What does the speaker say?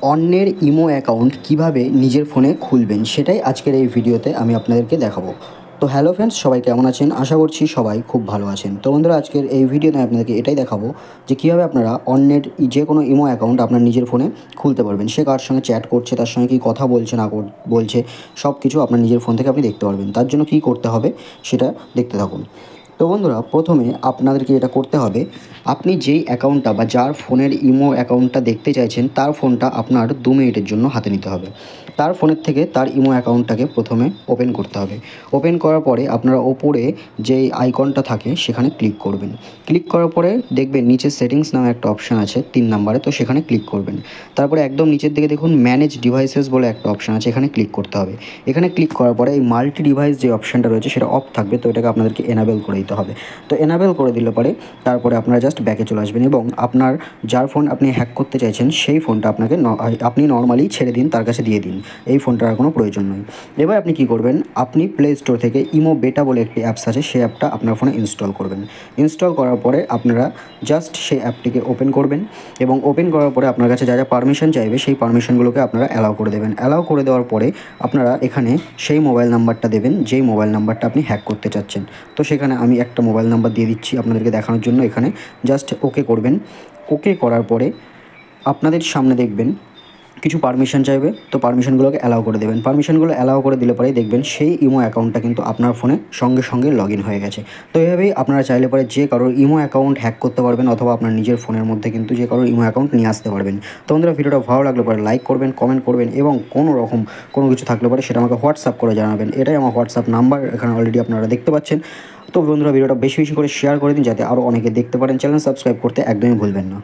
অন্যের imo account কীভাবে নিজের ফোনে খুলবেন সেটাই আজকের এই ভিডিওতে আমি আপনাদেরকে দেখাবো। তো হ্যালো ফ্রেন্ডস, সবাই কেমন আছেন? আশা করছি সবাই খুব ভালো আছেন। তো বন্ধুরা, আজকের এই ভিডিওতে আমি আপনাদেরকে এটাই দেখাবো যে কীভাবে আপনারা অন্যের যে কোনো ইমো অ্যাকাউন্ট আপনার নিজের ফোনে খুলতে পারবেন। সে কার সঙ্গে চ্যাট করছে, তার সঙ্গে কী কথা বলছে না বলছে, সব কিছু আপনার নিজের ফোন থেকে আপনি দেখতে পারবেন। তার জন্য কী করতে হবে সেটা দেখতে থাকুন। তো বন্ধুরা, প্রথমে আপনাদেরকে এটা করতে হবে, আপনি যেই অ্যাকাউন্টটা বা যার ফোনের ইমো অ্যাকাউন্টটা দেখতে চাইছেন তার ফোনটা আপনার 2 মিনিটের জন্য হাতে নিতে হবে। তার ফোনের থেকে তার ইমো অ্যাকাউন্টটাকে প্রথমে ওপেন করতে হবে। ওপেন করার পরে আপনারা ওপরে যেই আইকনটা থাকে সেখানে ক্লিক করবেন। ক্লিক করার পরে দেখবেন নিচে সেটিংস নামে একটা অপশান আছে 3 নম্বরে, তো সেখানে ক্লিক করবেন। তারপরে একদম নিচের দিকে দেখুন ম্যানেজ ডিভাইসেস বলে একটা অপশান আছে, এখানে ক্লিক করতে হবে। এখানে ক্লিক করার পরে এই মাল্টি ডিভাইস যে অপশানটা রয়েছে সেটা অফ থাকবে, তো এটাকে আপনাদেরকে এনাবেল করে দিতে হবে। তো এনাবেল করে দিলে পরে তারপরে আপনারা জাস্ট ব্যাকে চলে আসবেন এবং আপনার যার ফোন আপনি হ্যাক করতে চাইছেন সেই ফোনটা আপনি নর্মালি ছেড়ে দিন, তার কাছে দিয়ে দিন। এই ফোনটার আর কোনো প্রয়োজন নেই। এবার আপনি কী করবেন, আপনি প্লে স্টোর থেকে ইমো বেটা বলে একটি অ্যাপস আছে, সেই অ্যাপটা আপনার ফোনে ইনস্টল করবেন। ইনস্টল করার পরে আপনারা জাস্ট সেই অ্যাপটিকে ওপেন করবেন এবং ওপেন করার পরে আপনার কাছে যা যা পারমিশন চাইবে সেই পারমিশনগুলোকে আপনারা অ্যালাউ করে দেবেন। অ্যালাউ করে দেওয়ার পরে আপনারা এখানে সেই মোবাইল নাম্বারটা দেবেন যেই মোবাইল নাম্বারটা আপনি হ্যাক করতে চাচ্ছেন। তো সেখানে আমি একটা মোবাইল নাম্বার দিয়ে দিচ্ছি আপনাদেরকে দেখানোর জন্য। এখানে জাস্ট ওকে করবেন। ওকে করার পরে আপনাদের সামনে দেখবেন কিছু পারমিশন চাইবে, তো পারমিশনগুলোকে অ্যালাউ করে দেবেন। পারমিশনগুলো অ্যালাউ করে দিলে পরেই দেখবেন সেই ইমো অ্যাকাউন্টটা কিন্তু আপনার ফোনে সঙ্গে সঙ্গে লগ ইন হয়ে গেছে। তো এইভাবেই আপনারা চাইলে পরে যে কারোর ইমো অ্যাকাউন্ট হ্যাক করতে পারবেন অথবা আপনার নিজের ফোনের মধ্যে কিন্তু যে কারোর ইমো অ্যাকাউন্ট নিয়ে আসতে পারবেন। তো বন্ধুরা, ভিডিওটা ভালো লাগলে পরে লাইক করবেন, কমেন্ট করবেন এবং কোনো কিছু থাকলে পরে সেটা আমাকে হোয়াটসঅ্যাপ করে জানাবেন। এটাই আমার হোয়াটসঅ্যাপ নাম্বার, এখানে অলরেডি আপনারা দেখতে পাচ্ছেন। তো বন্ধুরা, ভিডিওটা বেশি বেশি করে শেয়ার করে দিন যাতে আরও অনেকে দেখতে পারেন। চ্যানেল সাবস্ক্রাইব করতে একদমই ভুলবেন না।